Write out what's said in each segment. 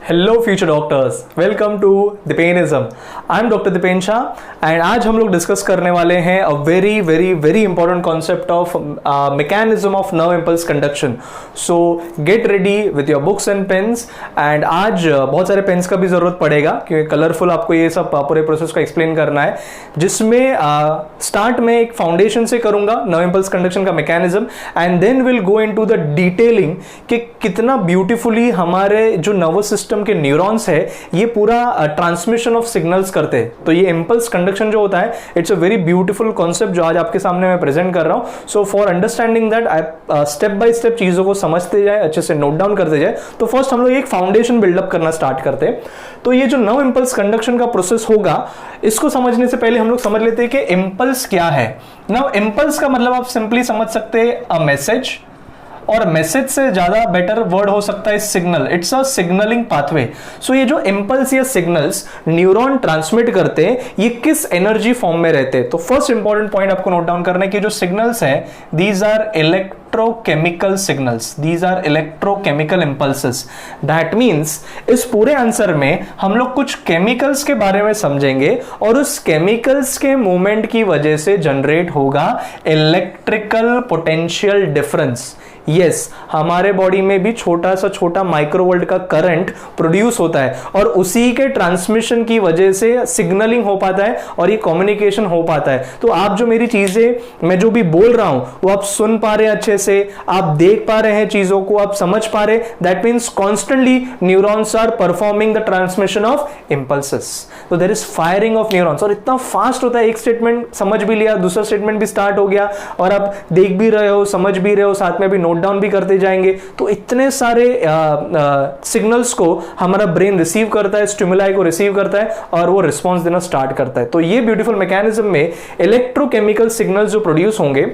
Hello future doctors, welcome to Dipenism. I am doctor Dipen Shah and आज हम लोग डिस्कस करने वाले हैं a very very very important concept of mechanism of nerve impulse conduction. So get ready with your books and pens. And आज बहुत सारे pens का भी जरूरत पड़ेगा क्योंकि कलरफुल आपको ये सब पूरे प्रोसेस को एक्सप्लेन करना है, जिसमें स्टार्ट में एक फाउंडेशन से करूंगा नर्व इम्पल्स कंडक्शन का mechanism and then will go into the detailing कि कितना ब्यूटीफुली हमारे जो नर्वस सिस्टम के न्यूरॉन्स है ये पूरा ट्रांसमिशन ऑफ सिग्नल्स करते हैं। तो ये इंपल्स कंडक्शन जो होता है it's a very beautiful concept जो आज आपके सामने मैं प्रेजेंट कर रहा हूं। So for understanding that I step by step चीजों को समझते जाए, अच्छे से नोट डाउन करते जाए। तो फर्स्ट हम लोग एक फाउंडेशन बिल्डअप करना स्टार्ट करते हैं। तो ये जो नर्व इंपल्स कंडक्शन का प्रोसेस होगा, इसको समझने से पहले हम लोग समझ लेते हैं कि इंपल्स क्या है। नाउ इंपल्स का मतलब आप सिंपली समझ सकते हैं अ मैसेज, और मैसेज से ज्यादा बेटर वर्ड हो सकता है signal. It's a signalling pathway. So ये जो इंपल्स या सिग्नल्स न्यूरॉन ट्रांसमिट करते हैं ये किस एनर्जी फॉर्म में रहते हैं। तो फर्स्ट इंपॉर्टेंट पॉइंट आपको नोट डाउन करना है कि जो सिग्नल्स हैं these are electrochemical signals, these are electrochemical impulses. That means इस पूरे आंसर में हम लोग कुछ केमिकल्स के बारे में समझेंगे और उस केमिकल्स के मूवमेंट की वजह से जनरेट होगा इलेक्ट्रिकल पोटेंशियल डिफरेंस। यस, हमारे बॉडी में भी छोटा सा छोटा माइक्रोवोल्ट का करंट प्रोड्यूस होता है और उसी के ट्रांसमिशन की वजह से सिग्नलिंग हो पाता है और ये कम्युनिकेशन हो पाता है। तो आप जो मेरी चीजें मैं जो भी बोल रहा हूं वो आप सुन पा रहे हैं, अच्छे से आप देख पा रहे हैं, चीजों को आप समझ पा रहे हैं। That means constantly neurons are performing the transmission of impulses. तो there is firing of neurons और इतना फास्ट होता है, एक स्टेटमेंट समझ भी लिया, दूसरा स्टेटमेंट भी स्टार्ट हो गया और आप देख भी रहे हो, समझ भी रहे हो, साथ में भी नोट डाउन भी करते जाएंगे। तो इतने सारे सिग्नल्स को हमारा ब्रेन रिसीव करता है, स्टिमुलाई को रिसीव करता है और वो रिस्पॉन्स देना स्टार्ट करता है। तो ये ब्यूटीफुल मैकेनिज्म में इलेक्ट्रोकेमिकल सिग्नल्स जो प्रोड्यूस होंगे,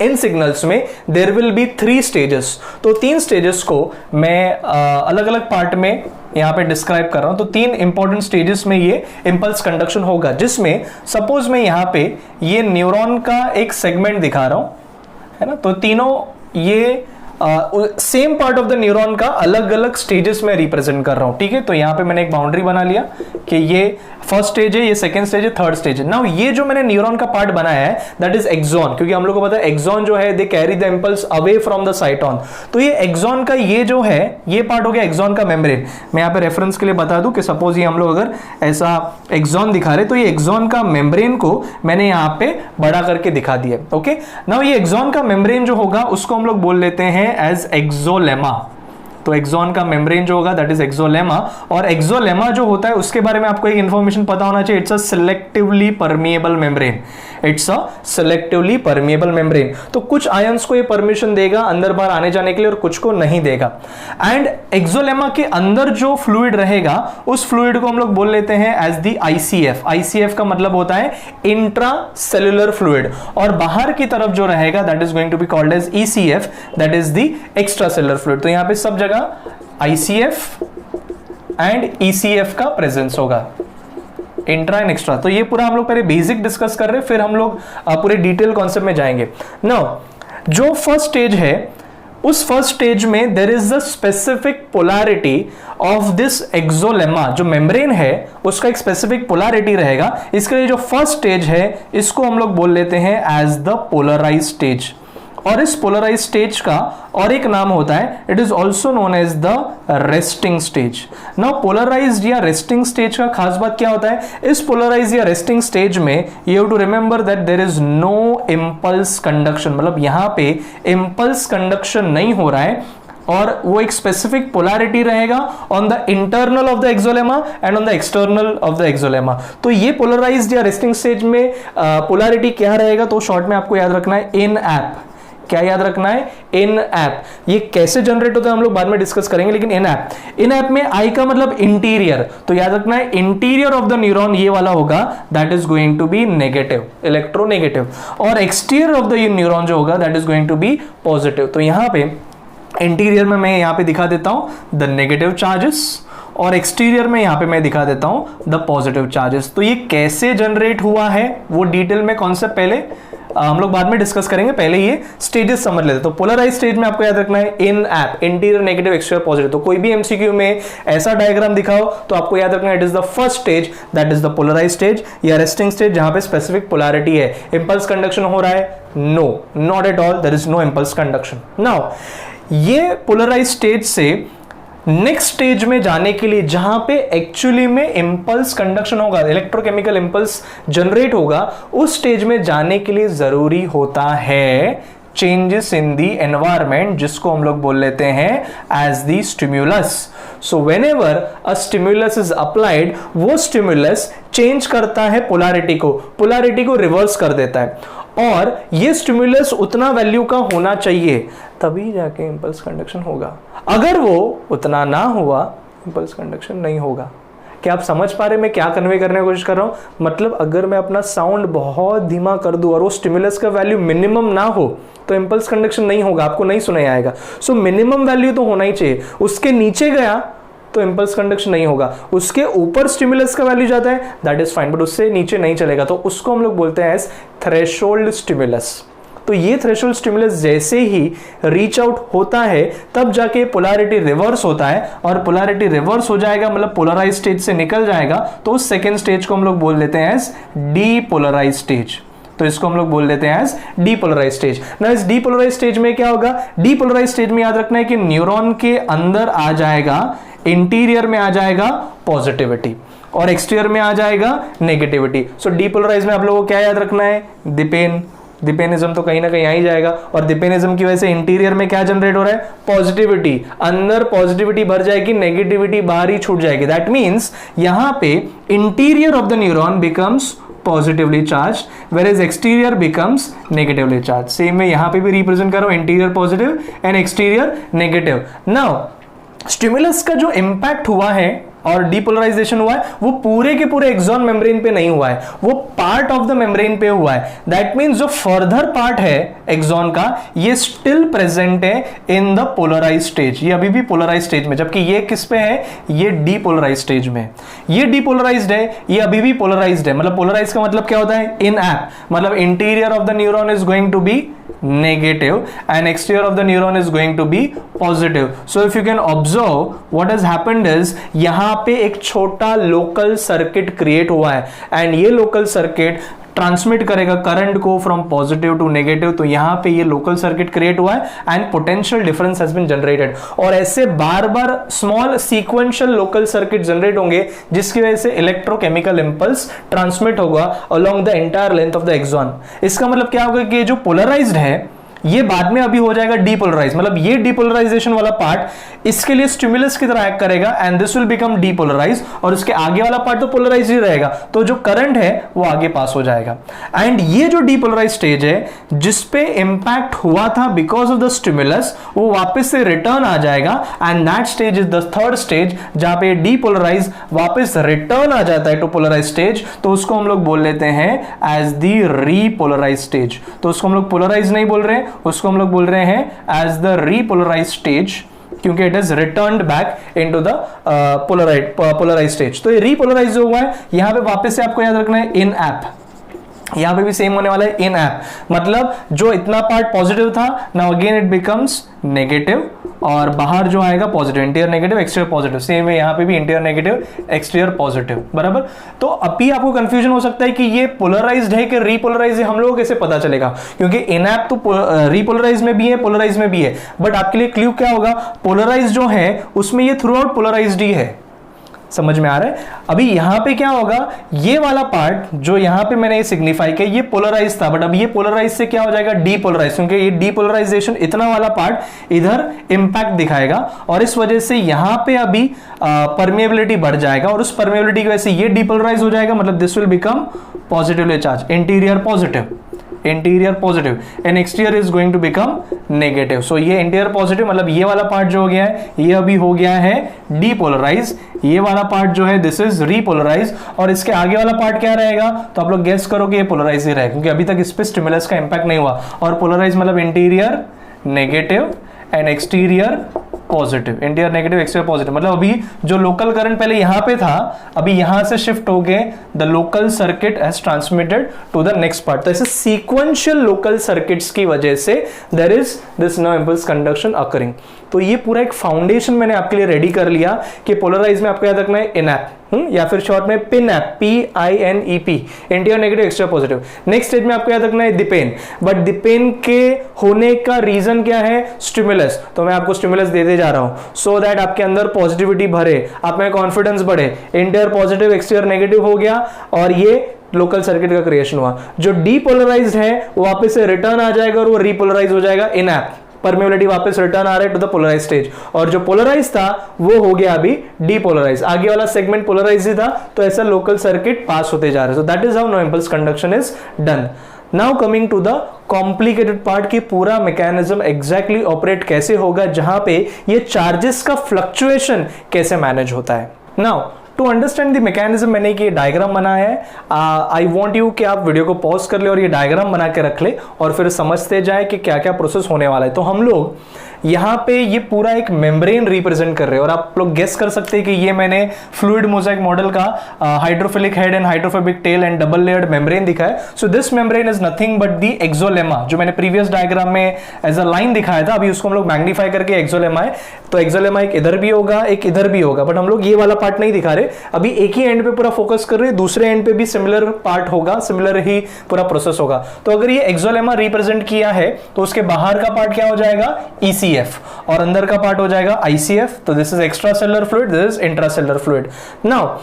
इन सिग्नल्स में देयर विल बी 3 स्टेजेस। तो 3 स्टेजेस को मैं अलग अलग पार्ट में यहां पे डिस्क्राइब कर रहा हूं। तो 3 इंपॉर्टेंट स्टेजेस में ये इंपल्स कंडक्शन होगा, जिसमें सपोज मैं यहां पे ये न्यूरॉन का एक सेगमेंट दिखा रहा हूं, है ना। तो तीनों ये same part of the neuron का अलग अलग स्टेजेस में रिप्रेजेंट कर रहा हूं, ठीक है। तो यहां पे मैंने एक बाउंड्री बना लिया कि ये फर्स्ट स्टेज है, ये सेकंड स्टेज है, थर्ड स्टेज है। नाउ ये जो मैंने न्यूरॉन का पार्ट बनाया है दैट इज एक्सॉन, क्योंकि हम लोग को पता है एक्सॉन जो है they carry the impulse away from the साइटोन। तो ये एक्सॉन का ये जो है ये पार्ट हो गया एक्सॉन का मेम्ब्रेन। मैं यहां पे रेफरेंस के लिए बता दूं कि सपोज ये हम लोग अगर ऐसा एक्सॉन दिखा रहे तो ये एक्सॉन का मेम्ब्रेन को मैंने यहां पे बड़ा करके दिखा दिया। ओके, नाउ ये एक्सॉन का मेम्ब्रेन जो होगा उसको हम लोग बोल लेते हैं एज एक्सोलेमा। तो एक्सॉन का मेम्ब्रेन जो होगा दैट इज एक्सोलेमा। और एक्सोलेमा जो होता है उसके बारे में आपको एक इंफॉर्मेशन पता होना चाहिए, it's a selectively permeable membrane. It's a selectively permeable membrane. तो कुछ आयंस को ये परमिशन देगा अंदर बाहर आने जाने के लिए और कुछ को नहीं देगा। एंड एक्सोलेमा के अंदर जो फ्लूइड रहेगा उस फ्लूइड को हम लोग बोल लेते हैं एज द आईसीएफ। आईसीएफ का मतलब होता है इंट्रा सेलुलर फ्लूइड, और बाहर की तरफ जो रहेगा that is going to be called as ECF, that is the extra cellular fluid. तो यहां पे सब जगह आईसीएफ एंड ईसीएफ का प्रेजेंस होगा, इंट्रा एंड एक्स्ट्रा। तो ये पूरा हम लोग पहले बेसिक डिस्कस कर रहे हैं, फिर हम लोग पूरे डिटेल कॉन्सेप्ट में जाएंगे। नाउ जो फर्स्ट स्टेज है उस फर्स्ट स्टेज में there is the specific polarity of this axolemma. जो मेम्ब्रेन है उसका एक स्पेसिफिक पोलैरिटी रहेगा। इसके लिए जो फर्स्ट स्टेज है इसको हम लोग बोल लेते हैं एज द पोलराइज स्टेज। और इस पोलराइज स्टेज का और एक नाम होता है, it is also known as the resting stage. Now polarized या रेस्टिंग स्टेज का खास बात क्या होता है, इस पोलराइज या रेस्टिंग स्टेज में you have to remember that there is no impulse conduction. मतलब यहां पे इंपल्स कंडक्शन नहीं हो रहा है और वो एक स्पेसिफिक पोलैरिटी रहेगा on the internal of the axolemma and on the external of the axolemma. तो ये पोलराइज्ड या रेस्टिंग स्टेज में पोलैरिटी क्या रहेगा, तो शॉर्ट में आपको याद रखना है इन ऐप। क्या याद रखना है, इन ऐप। ये कैसे जनरेट होता है हम लोग बाद में डिस्कस करेंगे, लेकिन इन ऐप, इन ऐप में आई का मतलब इंटीरियर। तो याद रखना है इंटीरियर ऑफ द न्यूरॉन ये वाला होगा, that is going to be negative, electronegative. और एक्सटीरियर ऑफ द न्यूरॉन जो होगा that is going to be positive. तो यहां पे इंटीरियर में मैं यहां पे दिखा देता हूं द नेगेटिव चार्जेस और एक्सटीरियर में यहां पे मैं दिखा देता हूं द पॉजिटिव चार्जेस। तो ये कैसे जनरेट हुआ है वो डिटेल में कॉन्सेप्ट पहले हम लोग बाद में डिस्कस करेंगे, पहले ये स्टेजेस समझ लेते हैं। तो पोलराइज स्टेज में आपको याद रखना है इन ऐप, इंटीरियर नेगेटिव एक्सटीरियर पॉजिटिव। तो कोई भी एमसीक्यू में ऐसा डायग्राम दिखाओ तो आपको याद रखना है it is the first stage, that is the polarise stage या रेस्टिंग स्टेज, जहां पे स्पेसिफिक पोलैरिटी है। इंपल्स कंडक्शन हो रहा है? No, not at all, there is no impulse conduction. Now ये पोलराइज स्टेज से नेक्स्ट स्टेज में जाने के लिए, जहां पे एक्चुअली में इंपल्स कंडक्शन होगा, इलेक्ट्रोकेमिकल इंपल्स जनरेट होगा, उस स्टेज में जाने के लिए जरूरी होता है चेंजेस इन दी एनवायरमेंट, जिसको हम लोग बोल लेते हैं as the stimulus. So whenever a stimulus is applied, वो स्टिम्युलस चेंज करता है पोलैरिटी को रिवर्स कर देता है, और ये स्टिम्युलस उतना वैल्यू का होना चाहिए तभी जाके इंपल्स कंडक्शन होगा। अगर वो उतना ना हुआ, इंपल्स कंडक्शन नहीं होगा। क्या आप समझ पा रहे मैं क्या कन्वे करने की कोशिश कर रहा हूं? मतलब अगर मैं अपना साउंड बहुत धीमा कर दूं और वो स्टिम्युलस का वैल्यू मिनिमम ना हो तो इंपल्स कंडक्शन नहीं होगा, आपको नहीं सुनाई आएगा। सो मिनिमम वैल्यू तो होना ही चाहिए, उसके नीचे गया तो इंपल्स कंडक्शन नहीं होगा। उसके ऊपर स्टिम्युलस का वैल्यू जाता है, दैट इज फाइन, बट उससे नीचे नहीं चलेगा, तो उसको हम लोग बोलते हैं एज थ्रेशोल्ड स्टिम्युलस। तो ये थ्रेशोल्ड स्टिम्युलस जैसे ही रीच आउट होता है तब जाके पोलैरिटी रिवर्स होता है, और पोलैरिटी रिवर्स हो जाएगा मतलब पोलराइज स्टेज से निकल जाएगा, तो उस सेकेंड स्टेज को हम लोग बोल देते हैं एज डीपोलराइज स्टेज। तो इसको हम लोग बोल देते हैं एज डीपोलराइज स्टेज। ना इस डीपोलराइज स्टेज में क्या होगा? डीपोलराइज स्टेज में याद रखना है कि न्यूरॉन के अंदर आ जाएगा, इंटीरियर में आ जाएगा पॉजिटिविटी और एक्सटीरियर में आ जाएगा नेगेटिविटी। सो डीपोलराइज में आप लोगों को क्या याद रखना है? डिपेनिज्म तो कहीं ना कहीं आ ही जाएगा, और डिपेनिज्म की वजह से इंटीरियर में क्या जनरेट हो रहा है? पॉजिटिविटी। अंदर पॉजिटिविटी भर जाएगी, नेगेटिविटी बाहर ही छूट जाएगी। दैट मींस यहां पे interior of the neuron becomes positively charge, whereas exterior becomes negatively charged. Same में यहां पे भी रिप्रेजेंट करो, interior positive and exterior negative. Now stimulus का जो इंपैक्ट हुआ है और डीपोलराइजेशन हुआ है वो पूरे के पूरे एक्सॉन मेम्ब्रेन पे नहीं हुआ है, वो पार्ट ऑफ द मेम्ब्रेन पे हुआ है। दैट मींस जो फर्दर पार्ट है एक्सॉन का ये स्टिल प्रेजेंट है इन द पोलराइज स्टेज, ये अभी भी पोलराइज स्टेज में, जबकि ये किस पे है? ये डीपोलराइज स्टेज में। ये डीपोलराइज्ड है, ये अभी भी पोलराइज्ड है। मतलब पोलराइज का मतलब क्या होता है? इन ऐप, मतलब interior of the neuron is going to be negative and exterior of the neuron is going to be positive. So if you can observe what has happened is यहां पे एक छोटा लोकल सर्किट क्रिएट हुआ है, and ये local circuit transmit करेगा current को from positive to negative. तो यहां पे ये लोकल सर्किट क्रिएट हुआ है and potential difference has been generated, और ऐसे बार बार small sequential local circuit generate होंगे जिसकी वजह से इलेक्ट्रोकेमिकल इंपल्स ट्रांसमिट होगा along the entire length of the axon. इसका मतलब क्या होगा कि जो पोलराइज्ड है ये बाद में अभी हो जाएगा डीपोलराइज, मतलब ये डीपोलराइजेशन वाला पार्ट इसके लिए स्टिमुलस की तरह एक्ट करेगा and this will become depolarize, और उसके आगे वाला पार्ट तो पोलराइज ही रहेगा, तो जो करंट है वो आगे पास हो जाएगा। एंड ये जो डीपोलराइज स्टेज है जिसपे इंपैक्ट हुआ था बिकॉज ऑफ द स्टिमुलस, वो वापस से रिटर्न आ जाएगा, and that stage is the third stage जहां पे डीपोलराइज वापस रिटर्न आ जाता है टू पोलराइज स्टेज, तो उसको हम लोग बोल लेते हैं एज द रीपोलराइज स्टेज। तो उसको हम लोग पोलराइज नहीं बोल रहे हैं, उसको हम लोग बोल रहे हैं एज द रीपोलराइज स्टेज, क्योंकि it is returned back into the polarise stage. तो ये रीपोलराइज जो हुआ है यहां पे वापस से आपको याद रखना है इन ऐप, यहां पे भी सेम होने वाला है इन ऐप, मतलब जो इतना पार्ट पॉजिटिव था now again it becomes negative, और बाहर जो आएगा positive, interior negative exterior positive. Same है यहां पे भी इंटीरियर नेगेटिव एक्सटीरियर पॉजिटिव, बराबर। तो अभी आपको कंफ्यूजन हो सकता है कि ये पोलराइज्ड है कि रीपोलराइज है, हम लोगों को कैसे पता चलेगा? क्योंकि इनएप तो रीपोलराइज में भी है, पोलराइज में भी है, बट आपके लिए क्लू क्या होगा? पोलराइज जो है उसमें ये थ्रू आउट पोलराइज्ड ही है। समझ में आ रहा है? अभी यहां पे क्या होगा? ये वाला पार्ट जो यहां पे मैंने ये सिग्निफाई किया ये पोलराइज था, बट अब ये पोलराइज से क्या हो जाएगा? डीपोलराइज, क्योंकि ये डीपोलराइजेशन इतना वाला पार्ट इधर इंपैक्ट दिखाएगा, और इस वजह से यहां पे अभी परमिएबिलिटी बढ़ जाएगा, और उस परमिएबिलिटी की वजह से ये डीपोलराइज हो जाएगा, मतलब this will become positively charge, interior positive and exterior is going to become negative. So ये इंटीरियर पॉजिटिव मतलब ये वाला पार्ट जो हो गया है ये अभी हो गया है डीपोलराइज, ये वाला पार्ट जो है दिस इज रीपोलराइज, और इसके आगे वाला पार्ट क्या रहेगा? तो आप लोग गेस करो कि ये पोलराइज ही रहेगा, क्योंकि अभी तक इस पे स्टिमुलस का इंपैक्ट नहीं हुआ, और पोलराइज मतलब interior negative and exterior positive, interior negative exterior positive, मतलब अभी जो लोकल करंट पहले यहां पे था अभी यहां से शिफ्ट हो गए, the local circuit has transmitted to the next part. तो ऐसे सीक्वेंशियल लोकल सर्किट्स की वजह से there is this nerve impulse conduction occurring. तो ये पूरा एक फाउंडेशन मैंने आपके लिए रेडी कर लिया कि पोलराइज में आपको याद रखना है इनएप, या फिर शॉर्ट में पिनएप, PINEP, interior negative exterior positive. Next stage में आपको याद रखना है डिपेन, बट डिपेन के होने का रीजन क्या है, स्टिमुलस। तो मैं आपको स्टिमुलस देते जा रहा हूं सो दैट आपके अंदर पॉजिटिविटी भरे, आप में कॉन्फिडेंस बढ़े। इंटीरियर पॉजिटिव एक्सटीरियर नेगेटिव हो गया और ये लोकल सर्किट का क्रिएशन हुआ। जो डीपोलराइज्ड है वो वापस से रिटर्न आ जाएगा और वो रीपोलराइज हो जाएगा इनएप, परमेबिलिटी वापस रिटर्न आ रहा है टू द पोलराइज स्टेज, और जो पोलराइज था वो हो गया अभी डीपोलराइज। आगे वाला सेगमेंट पोलराइज ही था, तो ऐसा लोकल सर्किट पास होते जा रहे हैं। So that is how nerve impulse conduction is done. Now coming to the complicated part कि पूरा मैकेनिज्म एग्जैक्टली ऑपरेट कैसे होगा, जहां पे ये चार्जेस का फ्लक्चुएशन कैसे मैनेज होता है। Now to understand the mechanism मैंने एक डायग्राम बनाया है। आई वांट यू कि आप वीडियो को पॉज कर ले और ये डायग्राम बना के रख ले और फिर समझते जाए कि क्या क्या प्रोसेस होने वाला है। तो हम लोग यहाँ पे ये पूरा एक मेम्ब्रेन रिप्रेजेंट कर रहे हैं और आप लोग गेस कर सकते हैं कि ये मैंने फ्लूइड मोजाइक मॉडल का hydrophilic head and hydrophobic tell and double layered membrane दिखा है। So this membrane is nothing but the axolemma, जो मैंने प्रीवियस डायग्राम में एज अ लाइन दिखाया था, अभी उसको हम लोग मैग्नीफाई करके एक्सोलेमा है। तो एक्सोलेमा एक इधर भी होगा एक इधर भी होगा, बट हम लोग ये वाला पार्ट नहीं दिखा रहे, अभी एक ही एंड पे पूरा फोकस कर रहे हैं, दूसरे एंड पे भी सिमिलर पार्ट होगा, सिमिलर ही पूरा प्रोसेस होगा। तो अगर ये एक्सोलेमा रिप्रेजेंट किया है तो उसके बाहर का पार्ट क्या हो जाएगा, ECF, और अंदर का पार्ट हो जाएगा ICF। तो this is extra cellular fluid, this is intracellular fluid. Now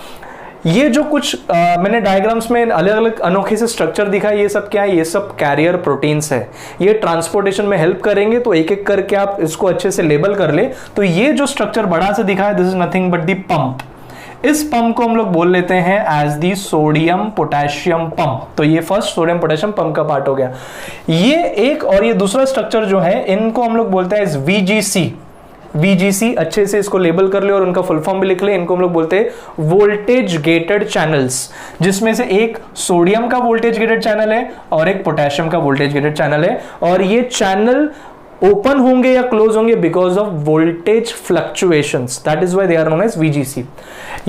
ये जो कुछ मैंने डायग्राम्स में अलग अलग अनोखे से स्ट्रक्चर दिखा है, ये सब क्या है, ये सब कैरियर प्रोटीन्स है, ये ट्रांसपोर्टेशन में हेल्प करेंगे। तो एक एक करके आप इसको अच्छे से लेबल कर ले। तो ये जो स्ट्रक्चर बड़ा से दिखा है, this is nothing but the pump. इस पंप को हम लोग बोल लेते हैं as the sodium potassium pump. तो ये फर्स्ट सोडियम पोटेशियम पंप का पार्ट हो गया। ये एक और ये दूसरा स्ट्रक्चर जो है, इनको हम लोग बोलते हैं VGC। VGC अच्छे से इसको लेबल कर ले और उनका फुल फॉर्म भी लिख ले। इनको हम लोग बोलते हैं वोल्टेज गेटेड चैनल्स, जिसमें से एक सोडियम का वोल्टेज गेटेड चैनल है और एक पोटेशियम का वोल्टेज गेटेड चैनल है। और ये चैनल ओपन होंगे या क्लोज होंगे because of voltage fluctuations, that is why they are known as VGC।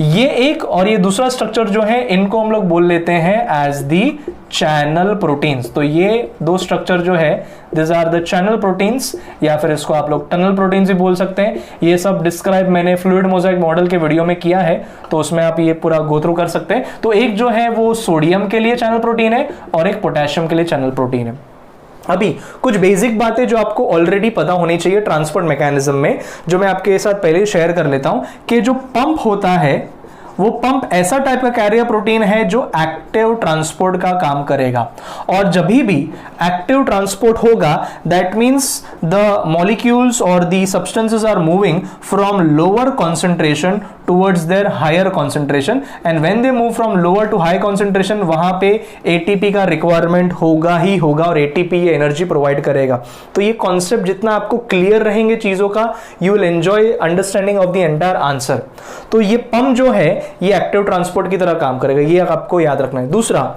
ये एक और ये दूसरा स्ट्रक्चर जो है, इनको हम लोग बोल लेते हैं एज दी चैनल प्रोटीन्स। तो ये दो स्ट्रक्चर जो है, this are the channel proteins, या फिर इसको आप लोग टनल प्रोटीन्स भी बोल सकते हैं। ये सब डिस्क्राइब मैंने फ्लूइड मोजाइक मॉडल के वीडियो में किया है, तो उसमें आप ये पूरा गो थ्रू कर सकते हैं। तो एक जो है वो सोडियम के लिए चैनल प्रोटीन है और एक पोटेशियम के लिए चैनल प्रोटीन है। अभी कुछ बेसिक बातें जो आपको ऑलरेडी पता होनी चाहिए ट्रांसपोर्ट मैकेनिज्म में, जो मैं आपके साथ पहले शेयर कर लेता हूं कि जो पंप होता है वो पंप ऐसा टाइप का कैरियर प्रोटीन है जो एक्टिव ट्रांसपोर्ट का काम करेगा। और जब भी एक्टिव ट्रांसपोर्ट होगा, दैट मींस द मॉलिक्यूल्स और the substances are moving from lower concentration towards their higher concentration, and when they move from lower to high concentration, वहां पे एटीपी का रिक्वायरमेंट होगा ही होगा और एटीपी ये एनर्जी प्रोवाइड करेगा। तो ये कॉन्सेप्ट जितना आपको क्लियर रहेंगे चीजों का, you will enjoy understanding of the entire answer. तो ये पंप जो है ये एक्टिव ट्रांसपोर्ट की तरह काम करेगा, ये आपको याद रखना है। दूसरा,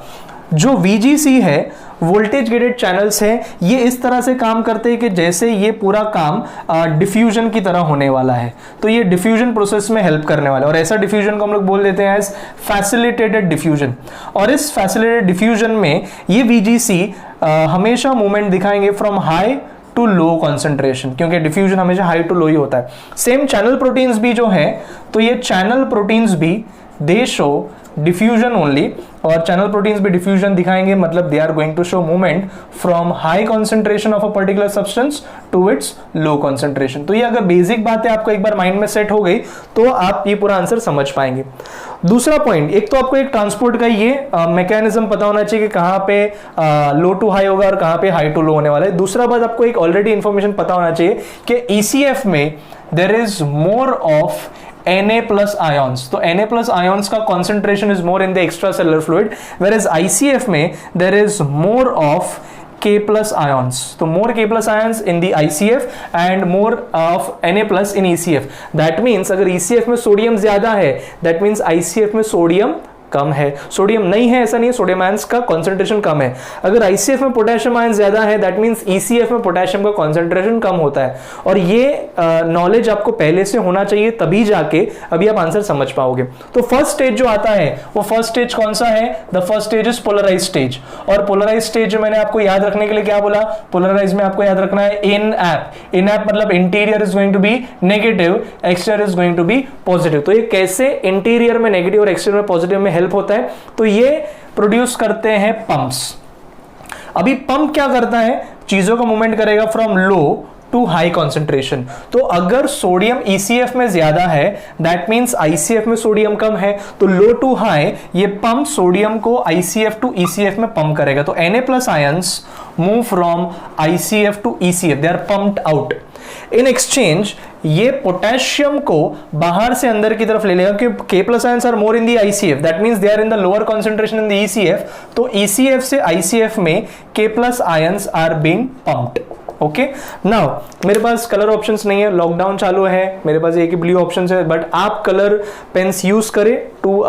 जो VGC है, वोल्टेज गेटेड चैनल्स है, ये इस तरह से काम करते हैं कि जैसे ये पूरा काम डिफ्यूजन की तरह होने वाला है। तो ये डिफ्यूजन प्रोसेस में हेल्प करने वाला है, और ऐसा डिफ्यूजन को हम लोग बोल देते हैं एज फैसिलिटेटेड डिफ्यूजन। और इस फैसिलिटेटेड डिफ्यूजन में ये VGC हमेशा मूवमेंट दिखाएंगे from high to low concentration, क्योंकि डिफ्यूजन हमेशा हाई टू लो ही होता है। सेम चैनल प्रोटीन्स भी जो है, तो ये चैनल प्रोटीन्स भी दे शो डिफ्यूजन ओनली, और चैनल प्रोटीन्स भी डिफ्यूजन दिखाएंगे, मतलब they are going to show movement from high concentration of a particular substance to its low concentration. तो ये अगर बेसिक बातें आपको एक बार माइंड में सेट हो गई तो आप ये पूरा आंसर समझ पाएंगे। दूसरा पॉइंट, एक तो आपको एक ट्रांसपोर्ट का ये मैकेनिज्म पता होना चाहिए कि कहां पे लो टू हाई होगा और कहां पे हाई टू लो होने वाला है। दूसरा बात, आपको एक ऑलरेडी इंफॉर्मेशन पता होना चाहिए कि ECF में there is more of Na plus ions। तो Na plus ions का concentration is more in the extracellular fluid, whereas ICF में there is more of K plus ions। तो more K plus ions in the ICF and more of Na plus in ECF। That means अगर ECF में sodium ज्यादा है, that means ICF में sodium कम है, sodium नहीं है ऐसा नहीं है, सोडियम आयंस का कॉन्सेंट्रेशन कम है। अगर ICF में पोटेशियम आयन ज्यादा है दैट मींस ECF में पोटेशियम का कॉन्सेंट्रेशन कम होता है। और ये नॉलेज आपको पहले से होना चाहिए, तभी जाके अभी आप आंसर समझ पाओगे। तो फर्स्ट स्टेज जो आता है वो फर्स्ट स्टेज कौन सा है? The first stage is polarize stage. और पोलराइज स्टेज मैंने आपको याद रखने के लिए क्या बोला? पोलराइज में आपको याद रखना है इन ऐप मतलब interior is going to be negative, exterior is going to be positive. तो ये कैसे इंटीरियर में नेगेटिव और एक्सटीरियर में पॉजिटिव में हेल्प होता है? तो ये प्रोड्यूस करते हैं पंप्स। अभी पंप क्या करता है? चीजों का मूवमेंट करेगा from low to high concentration. तो अगर सोडियम ECF में ज्यादा है दैट मींस ICF में सोडियम कम है, तो लो टू हाई ये पंप सोडियम को ICF टू ECF में पंप करेगा। तो Na+ ions move from ICF to ECF, they are pumped out. In exchange ये पोटेशियम को बाहर से अंदर की तरफ ले लेगा, क्योंकि K+ ions are more in the ICF, that means they are in the lower concentration in the ECF। तो ECF से ICF में K+ ions are being pumped. Okay, now मेरे पास कलर ऑप्शंस नहीं है, लॉकडाउन चालू है, मेरे पास एक ही ब्लू ऑप्शन है, बट आप कलर पेन्स यूज करें to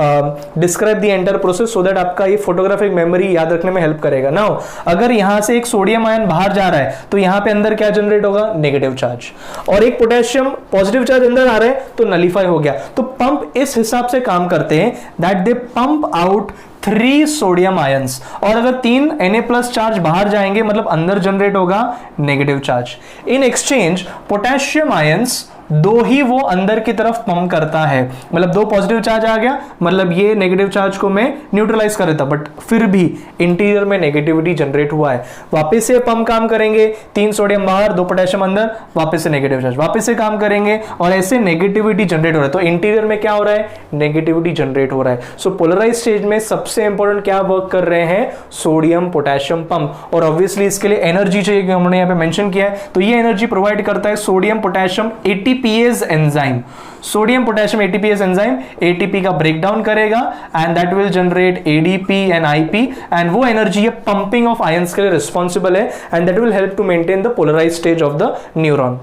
describe the entire process so that आपका ये फोटोग्राफिक मेमोरी याद रखने में हेल्प करेगा। नाउ अगर यहां से एक सोडियम आयन बाहर जा रहा है तो यहां पे अंदर क्या जनरेट होगा? Negative charge. और एक पोटेशियम पॉजिटिव चार्ज अंदर आ रहा है तो नलीफाई हो गया। तो पंप इस हिसाब से काम करते हैं that they pump out 3 sodium ions. और अगर 3 Na+ चार्ज बाहर जाएंगे मतलब अंदर जनरेट होगा negative charge. In exchange potassium ions 2 ही वो अंदर की तरफ पंप करता है, मतलब 2 पॉजिटिव चार्ज आ गया, मतलब ये नेगेटिव चार्ज को मैं न्यूट्रलाइज कर देता, बट फिर भी इंटीरियर में नेगेटिविटी जनरेट हुआ है। वापस से पंप काम करेंगे, 3 सोडियम बाहर 2 पोटेशियम अंदर, वापस से नेगेटिव चार्ज, वापस से काम करेंगे और ऐसे नेगेटिविटी जनरेट हो रहा है। तो इंटीरियर में क्या हो रहा है? नेगेटिविटी जनरेट हो रहा है। सो पोलराइज स्टेज में सबसे इंपॉर्टेंट क्या वर्क कर रहे हैं? Sodium potassium pump. और ऑब्वियसली इसके लिए एनर्जी चाहिए, हमने यहाँ पे मेंशन किया है, तो ये एनर्जी प्रोवाइड करता है sodium potassium ATPase enzyme. Sodium potassium ATPase enzyme ATP का ब्रेकडाउन करेगा and that will generate ADP and IP, and वो एनर्जी पंपिंग ऑफ आयंस के लिए रिस्पॉन्सिबल है and that will help to maintain the polarise stage of the neuron.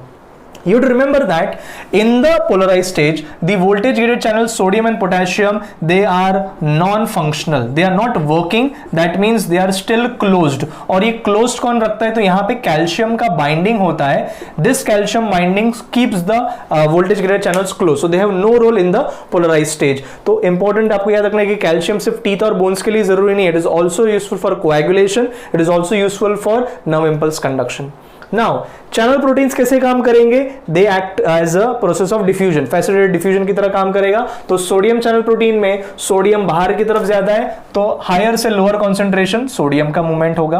You have to remember that in the polarized stage, the voltage gated channels sodium and potassium, they are non-functional, they are not working, that means they are still closed। और ये closed कौन रखता है? तो यहाँ पे calcium का binding होता है, this calcium binding keeps the voltage gated channels closed, so they have no role in the polarized stage। तो important आपको याद रखना है कि कैल्शियम सिर्फ टीथ और बोन्स के लिए जरूरी नहीं है, it is also useful for coagulation, it is also useful for nerve impulse conduction। नाउ चैनल प्रोटीन्स कैसे काम करेंगे? They act as a process of diffusion, facilitated diffusion की तरह काम करेगा। तो सोडियम चैनल प्रोटीन में सोडियम बाहर की तरफ ज्यादा है तो हायर से लोअर कॉन्सेंट्रेशन सोडियम का मूवमेंट होगा।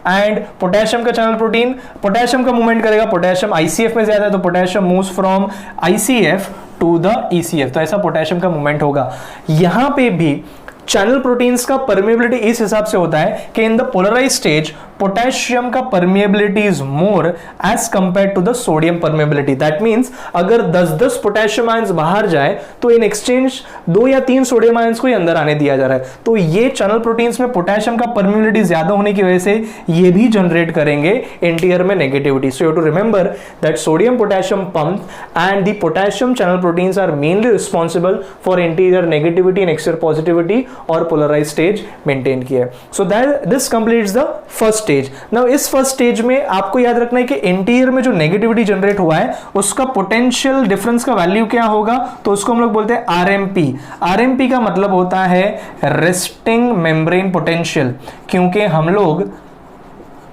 एंड पोटेशियम का चैनल प्रोटीन पोटेशियम का मूवमेंट करेगा, पोटेशियम ICF में ज्यादा है तो potassium moves from ICF to the ECF, तो ऐसा पोटेशियम का मूवमेंट होगा। यहां पे भी चैनल प्रोटीन्स का परमिएबिलिटी इस हिसाब से होता है कि in the polarise stage potassium का permeability is more as compare to the sodium permeability. That means अगर 10-10 पोटेशियम आयंस बाहर जाए तो इन एक्सचेंज 2 या 3 सोडियम आयंस को ही अंदर आने दिया जा रहा है। तो ये चैनल प्रोटीन्स में पोटेशियम का परमिएबिलिटी ज्यादा होने की वजह से ये भी जनरेट करेंगे इंटीरियर में negativity. So you to remember that sodium potassium pump and the potassium channel proteins are mainly responsible for interior negativity and exterior positivity और पोलराइज स्टेज मेंटेन किया है। So that this completes the first stage. Now इस first stage में आपको याद रखना है कि इंटीरियर में जो नेगेटिविटी जनरेट हुआ है उसका पोटेंशियल डिफरेंस का वैल्यू क्या होगा? तो उसको हम लोग बोलते हैं RMP। RMP का मतलब होता है रेस्टिंग मेम्ब्रेन पोटेंशियल, क्योंकि हम लोग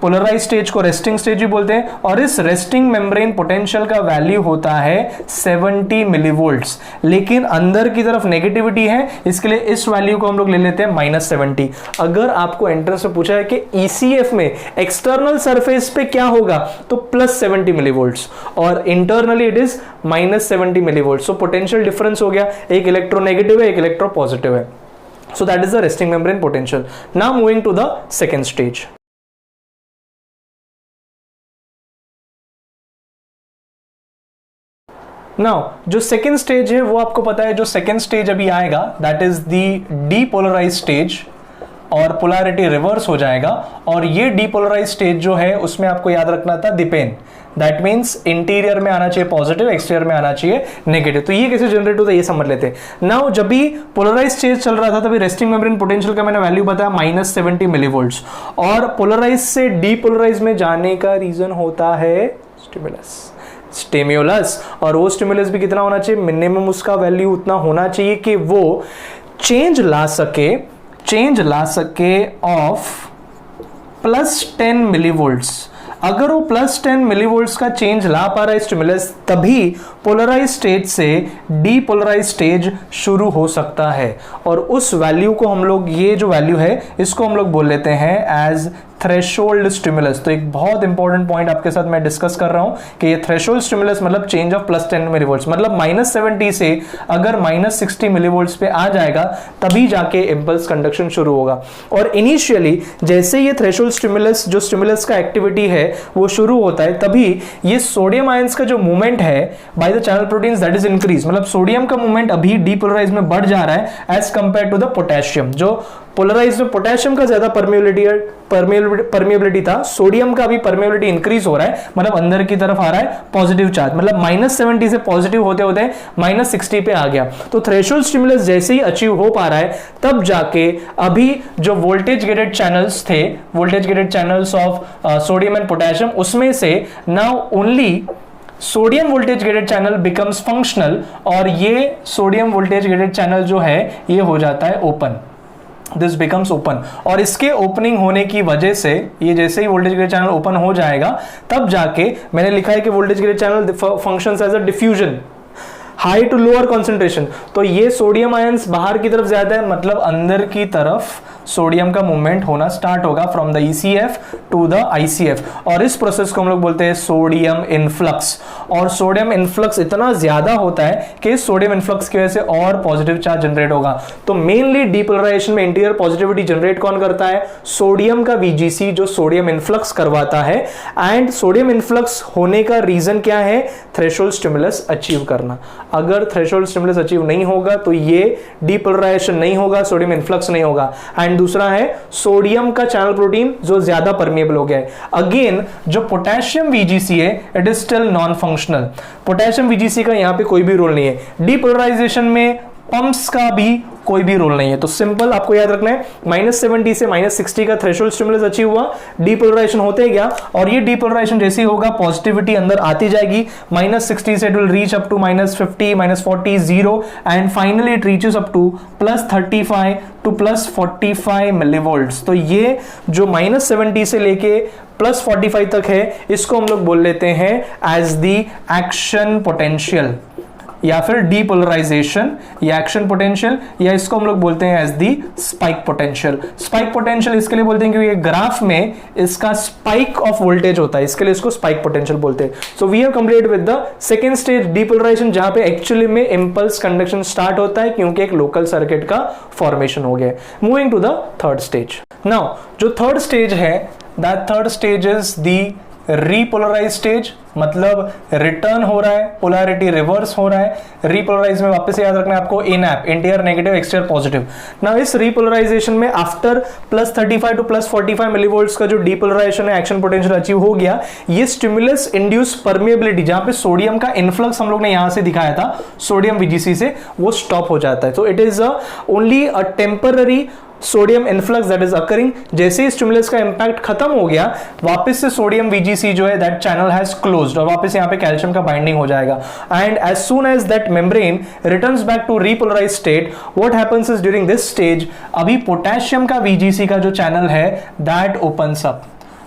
पोलराइज स्टेज को रेस्टिंग स्टेज भी बोलते हैं और इस रेस्टिंग मेम्ब्रेन पोटेंशियल का वैल्यू होता है 70 मिलीवोल्ट्स, लेकिन अंदर की तरफ नेगेटिविटी है इसके लिए इस वैल्यू को हम लोग ले लेते हैं -70। अगर आपको एंट्रेंस में पूछा है कि ECF में एक्सटर्नल सरफेस पे क्या होगा तो +70 मिलीवोल्ट्स और internally it is -70 millivolt. So potential difference हो गया, एक इलेक्ट्रोनेगेटिव है एक इलेक्ट्रो पॉजिटिव है। So that is the resting membrane potential. Now moving to the second stage. Now जो सेकेंड स्टेज है वो आपको पता है, जो सेकेंड स्टेज अभी आएगा that is the depolarize stage और पोलैरिटी रिवर्स हो जाएगा, और ये डीपोलराइज स्टेज जो है उसमें आपको याद रखना था डिपेन, दैट मीन्स इंटीरियर में आना चाहिए पॉजिटिव, एक्सटीरियर में आना चाहिए नेगेटिव। तो ये कैसे जनरेट होता है ये समझ लेते हैं। नाउ जब भी पोलराइज स्टेज चल रहा था तभी रेस्टिंग मेम्ब्रेन पोटेंशियल का मैंने वैल्यू बताया -70 मिलीवोल्ट्स, और पोलराइज से डीपोलराइज में जाने का रीजन होता है स्टिम्युलस, और वो स्टिम्युलस भी कितना होना चाहिए, मिनिमम उसका वैल्यू उतना होना चाहिए कि वो चेंज ला सके ऑफ +10 मिलीवोल्ट्स। अगर वो +10 मिलीवोल्ट्स का चेंज ला पा रहा है स्टिमुलस, तभी पोलराइज स्टेज से डीपोलराइज स्टेज शुरू हो सकता है, और उस वैल्यू को हम लोग, ये जो वैल्यू है इसको हम लोग बोल लेते हैं एज थ्रेशोल्ड स्टिमुलस। तो एक बहुत इंपॉर्टेंट पॉइंट आपके साथ मैं डिस्कस कर रहा हूं कि ये थ्रेशोल्ड स्टिमुलस मतलब चेंज ऑफ +10 मिलीवोल्ट्स, मतलब -70 से अगर -60 मिलीवोल्ट्स पे आ जाएगा तभी जाके इंपल्स कंडक्शन शुरू होगा। और इनिशियली जैसे ये थ्रेशोल्ड स्टिमुलस, जो स्टिमुलस का एक्टिविटी है वो शुरू होता है, तभी ये सोडियम आयंस का जो मूवमेंट है by the channel proteins that is increase, मतलब सोडियम का मूवमेंट अभी डीपोलराइज में बढ़ जा रहा है as compare to the potassium. जो पोलराइज में पोटेशियम का ज्यादा परमिएबिलिटी था, सोडियम का भी परमिएबिलिटी इंक्रीज हो रहा है, मतलब अंदर की तरफ आ रहा है पॉजिटिव चार्ज, मतलब -70 से पॉजिटिव होते होते -60 पे आ गया। तो थ्रेशोल्ड स्टिमुलस जैसे ही अचीव हो पा रहा है तब जाके अभी जो वोल्टेज गेटेड चैनल्स थे, voltage gated channels of sodium and potassium, उसमें से now only sodium voltage gated channel becomes functional, और ये सोडियम वोल्टेज गेटेड चैनल जो है ये हो जाता है ओपन, दिस बिकम्स ओपन। और इसके ओपनिंग होने की वजह से ये जैसे ही वोल्टेज गेटेड चैनल ओपन हो जाएगा तब जाके मैंने लिखा है कि voltage gated channel functions as a diffusion, high to lower concentration. तो ये सोडियम आयंस बाहर की तरफ ज्यादा है, मतलब अंदर की तरफ सोडियम का मूवमेंट होना स्टार्ट होगा from the ECF to the ICF, और इस प्रोसेस को हम लोग बोलते हैं सोडियम इनफ्लक्स। और सोडियम इनफ्लक्स इतना ज्यादा होता है कि इस सोडियम इनफ्लक्स की वजह से और पॉजिटिव चार्ज जनरेट होगा। तो मेनली डीपोलराइजेशन में इंटीरियर पॉजिटिविटी जनरेट कौन करता है, सोडियम का VGC जो सोडियम इनफ्लक्स करवाता है। एंड सोडियम इनफ्लक्स होने का रीजन क्या है, थ्रेशोल्ड स्टिमुलस अचीव करना। अगर थ्रेशोल्ड स्टिमुलस अचीव नहीं होगा तो ये डीपोलराइजेशन नहीं होगा, सोडियम इनफ्लक्स नहीं होगा। एंड दूसरा है सोडियम का चैनल प्रोटीन जो ज्यादा परमिएबल हो गया है। अगेन जो पोटेशियम VGC है it is still non functional, potassium VGC का यहां पे कोई भी रोल नहीं है। डीपोलराइजेशन में पंप्स का भी कोई भी रोल नहीं है। तो सिंपल आपको याद रखना है, -70 से -60 का थ्रेशोल्ड स्टिमुलस अचीव हुआ, डीपोलराइजेशन होते गया, और ये डीपोलराइजेशन जैसे ही होगा पॉजिटिविटी अंदर आती जाएगी, -60 से it will reach up to -50, -40, 0, and finally it reaches up to +35 to +45 millivolts. तो ये जो -70 से लेके +45 तक है, इसको हम लोग बोल लेते हैं एज द एक्शन पोटेंशियल, या फिर डीपोलराइजेशन या एक्शन पोटेंशियल, या इसको हम लोग बोलते हैं as the spike potential. Spike potential इसके लिए बोलते हैं क्योंकि ग्राफ में इसका स्पाइक ऑफ वोल्टेज होता है, इसके लिए इसको स्पाइक पोटेंशियल बोलते हैं। So we have completed with the second stage depolarization, जहां पे एक्चुअली में इंपल्स कंडक्शन स्टार्ट होता है क्योंकि एक लोकल सर्किट का फॉर्मेशन हो गया है। Moving to the third stage. Now जो थर्ड स्टेज है, that third stage is the repolarize stage, मतलब रिटर्न हो रहा है, पोलैरिटी रिवर्स हो रहा है। रीपोलराइज में वापस याद रखना है आपको इनएप, इंटीरियर नेगेटिव एक्सटीरियर पॉजिटिव। ना इस रीपोलराइजेशन में आफ्टर +35 टू +45 मिलीवोल्ट्स का जो डीपोलराइजेशन है, एक्शन पोटेंशियल अचीव हो गया, ये स्टिमुलस इंड्यूस परमिएबिलिटी, जहां पे सोडियम का इनफ्लक्स हम लोग ने यहां से दिखाया था सोडियम VGC से, वो स्टॉप हो जाता है। तो it is only a temporary sodium influx that is occurring. जैसे ही स्टिमुलस का इंपैक्ट खत्म हो गया, वापस से सोडियम VGC जो है दैट चैनल हैज क्लोज्ड, और वापस यहां पे कैल्शियम का बाइंडिंग हो जाएगा। And as soon as that membrane returns back to repolarize state, what happens is during this stage, अभी पोटेशियम का VGC का जो चैनल है दैट ओपन्स अप।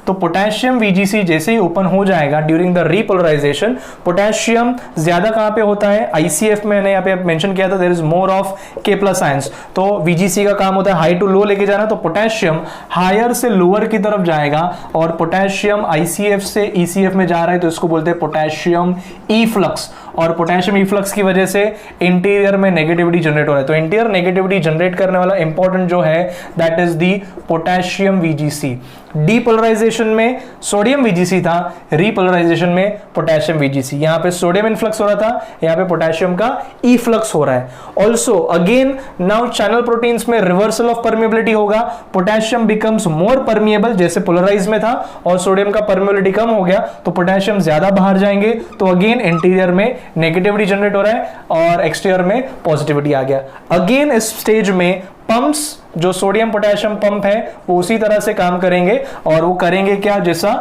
तो पोटेशियम VGC जैसे ही ओपन हो जाएगा ड्यूरिंग द रीपोलराइजेशन, पोटेशियम ज्यादा कहां पे होता है, ICF में मैंने यहां पे मेंशन किया था, there is more of K+ ions. तो VGC का काम होता है हाई टू लो लेके जाना, तो पोटेशियम हायर से लोअर की तरफ जाएगा, और पोटेशियम ICF से ECF में जा रहा है तो इसको बोलते हैं पोटेशियम ईफ्लक्स। और पोटेशियम ईफ्लक्स की वजह से इंटीरियर में नेगेटिविटी जनरेट हो रहा है। तो इंटीरियर नेगेटिविटी जनरेट करने वाला इंपॉर्टेंट जो है that is the potassium VGC। Depolarization polarization में सोडियम VGC था, रीपोलराइजेशन में पोटेशियम VGC। यहां पे सोडियम इनफ्लक्स हो रहा था, यहां पे पोटेशियम का इफ्लक्स हो रहा है। Also again now channel proteins में रिवर्सल ऑफ परमिएबिलिटी होगा, पोटेशियम बिकम्स मोर परमिएबल जैसे पोलराइज में था, और सोडियम का परमिएबिलिटी कम हो गया तो पोटेशियम ज्यादा बाहर जाएंगे, तो अगेन इंटीरियर में नेगेटिविटी जनरेट हो रहा है और एक्सटीरियर में पॉजिटिविटी आ गया। अगेन इस स्टेज में पंप्स जो सोडियम पोटेशियम पंप है वो उसी तरह से काम करेंगे, और वो करेंगे क्या, जैसा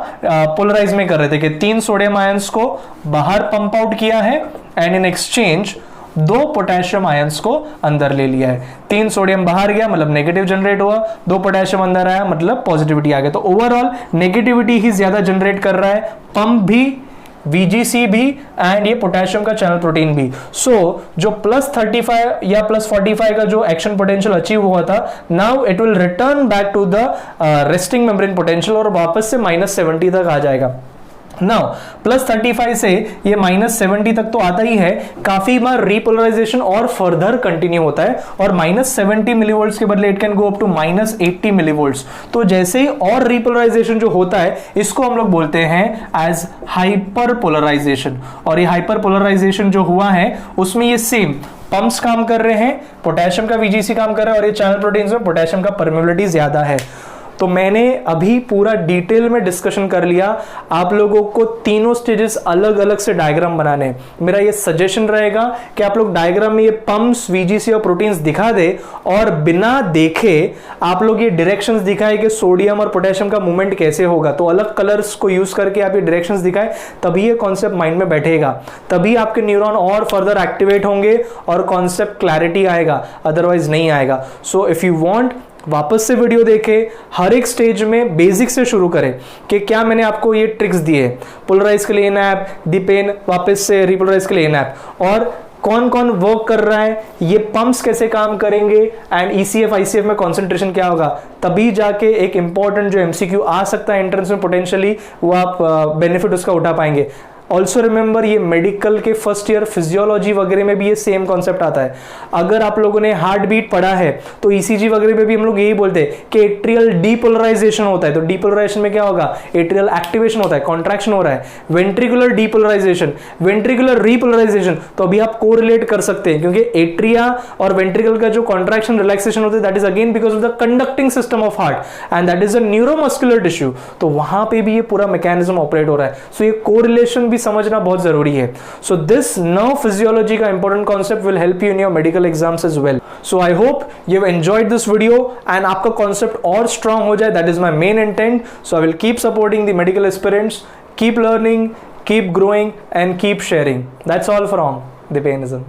पोलराइज में कर रहे थे कि 3 सोडियम आयंस को बाहर पंप आउट किया है and in exchange 2 potassium ions को अंदर ले लिया है। 3 सोडियम बाहर गया मतलब नेगेटिव जनरेट हुआ, 2 पोटेशियम अंदर आया मतलब पॉजिटिविटी आ गया। तो ओवरऑल नेगेटिविटी ही ज्यादा जनरेट कर रहा है, पंप भी, VGC भी एंड ये पोटेशियम का चैनल प्रोटीन भी। सो जो +35 या +45 का जो एक्शन पोटेंशियल अचीव हुआ था, now it will return back to the resting membrane potential और वापस से -70 तक आ जाएगा। नाउ +35 से ये -70 तक तो आता ही है, काफी बार रीपोलराइजेशन और फर्दर कंटिन्यू होता है और -70 मिलीवोल्ट्स के बदले it can go up to -80 millivolts. तो जैसे ही और रीपोलराइजेशन जो होता है इसको हम लोग बोलते हैं एज हाइपर पोलराइजेशन। और ये हाइपर पोलराइजेशन जो हुआ है उसमें ये सेम पंप्स काम कर रहे हैं, पोटेशियम का VGC काम कर रहा है, और ये चैनल प्रोटीन्स में पोटेशियम का परमिएबिलिटी ज्यादा है। तो मैंने अभी पूरा डिटेल में डिस्कशन कर लिया, आप लोगों को तीनों स्टेजेस अलग अलग से डायग्राम बनाने। मेरा ये सजेशन रहेगा कि आप लोग डायग्राम में ये पंप्स, VGC और प्रोटीन्स दिखा दे, और बिना देखे आप लोग ये डायरेक्शंस दिखाए कि सोडियम और पोटेशियम का मूवमेंट कैसे होगा, तो अलग कलर्स को यूज करके आप ये डायरेक्शंस दिखाए, तभी ये कॉन्सेप्ट माइंड में बैठेगा, तभी आपके न्यूरॉन और फर्दर एक्टिवेट होंगे और कॉन्सेप्ट क्लैरिटी आएगा, अदरवाइज नहीं आएगा। सो इफ यू वांट, वापस से वीडियो देखे, हर एक स्टेज में बेसिक से शुरू करें कि क्या मैंने आपको ये ट्रिक्स दिए, पोलराइज के लिए नैप, डिपेन, वापस से रिपोलराइज के लिए नैप, और कौन कौन वर्क कर रहा है, ये पंप्स कैसे काम करेंगे, एंड ECF ICF में कंसंट्रेशन क्या होगा, तभी जाके एक इंपॉर्टेंट जो MCQ आ सकता है एंट्रेंस में पोटेंशियली, वो आप बेनिफिट उसका उठा पाएंगे। ऑल्सो रिमेंबर ये मेडिकल के फर्स्ट ईयर फिजियोलॉजी वगैरह में भी ये सेम कॉन्सेप्ट आता है। अगर आप लोगों ने हार्ट बीट पढ़ा है तो ECG वगैरह में भी हम लोग यही बोलते हैं कि एट्रियल डीपोलराइजेशन होता है। तो डीपोलराइजेशन में क्या होगा, एट्रियल एक्टिवेशन होता है, कॉन्ट्रैक्शन हो रहा है। वेंट्रिकुलर डीपोलराइजेशन, वेंट्रिकुलर रीपोलराइजेशन, तो अभी आप कोरिलेट कर सकते हैं क्योंकि एट्रिया और वेंट्रिकल का जो कॉन्ट्रैक्शन रिलैक्सेशन होता है that is again because of the conducting system of heart and that is a neuromuscular tissue. तो वहां पे भी ये पूरा मैकेनिज्म ऑपरेट हो रहा है। सो ये कोरिलेशन भी समझना बहुत जरूरी है। सो दिस नर्व फिजियोलॉजी का important concept will help you in your medical exams as well. So I hope you have enjoyed this video and आपका कॉन्सेप्ट और स्ट्रांग हो जाए, that is my main intent. So I will keep supporting the medical aspirants, keep learning, keep growing and keep sharing. That's all from Dipenism.